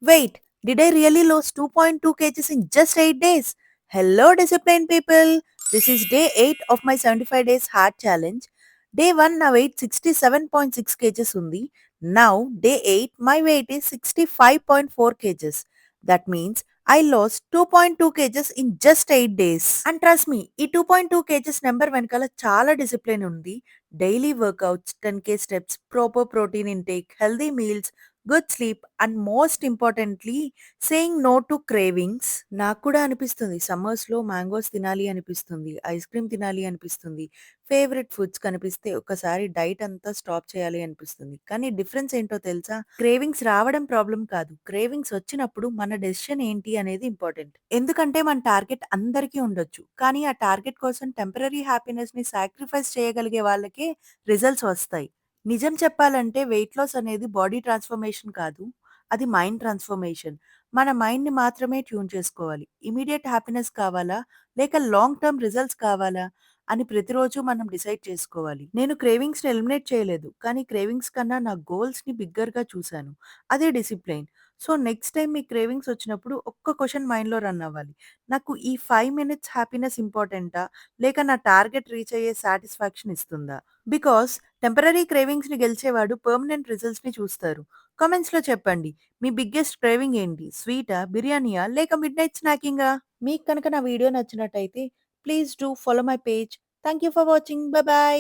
Wait, did I really lose 2.2 kgs in just 8 days? Hello, disciplined people. This is day 8 of my 75 days hard challenge. Day 1 నా weight 67.6 kgs ఉంది. Now, day 8, my weight is 65.4 kgs. That means I lost 2.2 kgs in just 8 days. And trust me, ఈ 2.2 kgs number వెనకాల చాలా discipline ఉంది. Daily workouts, 10k steps, proper protein intake, healthy meals, good sleep and most importantly saying no to cravings. నాకు కూడా అనిపిస్తుంది సమ్మర్స్‌లో mangoes తినాలి అనిపిస్తుంది. Ice cream తినాలి అనిపిస్తుంది. ఫేవరెట్ ఫుడ్స్ కనిపిస్తే ఒక్కసారి డైట్ అంతా స్టాప్ చేయాలి అనిపిస్తుంది. కానీ డిఫరెన్స్ ఏంటో తెలుసా? క్రేవింగ్స్ రావడం ప్రాబ్లమ్ కాదు. క్రేవింగ్స్ వచ్చినప్పుడు మన డెసిషన్ ఏంటి అనేది ఇంపార్టెంట్. ఎందుకంటే మన టార్గెట్ అందరికీ ఉండొచ్చు. కానీ ఆ టార్గెట్ కోసం టెంపరరీ హ్యాపీనెస్‌ని సాక్రిఫైస్ చేయగలిగే వాళ్ళకే రిజల్ట్స్ వస్తాయి. నిజం చెప్పాలంటే వెయిట్ లాస్ అనేది బాడీ ట్రాన్స్‌ఫర్మేషన్ కాదు. అది మైండ్ ట్రాన్స్‌ఫర్మేషన్. మన మైండ్‌ని మాత్రమే ట్యూన్ చేసుకోవాలి. ఇమ్మీడియేట్ హ్యాపీనెస్ కావాలా? లేక లాంగ్ టర్మ్ రిజల్ట్స్ కావాలా? అని ప్రతిరోజు మనం డిసైడ్ చేసుకోవాలి. నేను క్రేవింగ్స్‌ని ఎలిమినేట్ చేయలేదు. కానీ క్రేవింగ్స్ కన్నా నా గోల్స్‌ని బిగ్గర్‌గా చూసాను. అదే డిసిప్లైన్. సో, నెక్స్ట్ టైమ్ మీకు క్రేవింగ్స్ వచ్చినప్పుడు ఒక్క క్వెషన్ మైండ్‌లో రన్ అవ్వాలి. నాకు ఈ 5 మినిట్స్ హ్యాపీనెస్ ఇంపార్టెంటా? లేక నా టార్గెట్ రీచ్ అయ్యే సాటిస్ఫాక్షన్ ఇస్తుందా? బికాస్ టెంపరరీ క్రేవింగ్స్‌ని గెలిచేవాడు పర్మనెంట్ రిజల్ట్స్‌ని చూస్తారు. కామెంట్స్‌లో చెప్పండి. మీ బిగ్గెస్ట్ క్రేవింగ్ ఏంటి? స్వీటా? బిర్యానీయా? లేక మిడ్‌నైట్ స్నాకింగా? మీకు కనుక నా వీడియో నచ్చినట్టయితే please do follow my page. Thank you for watching. By by.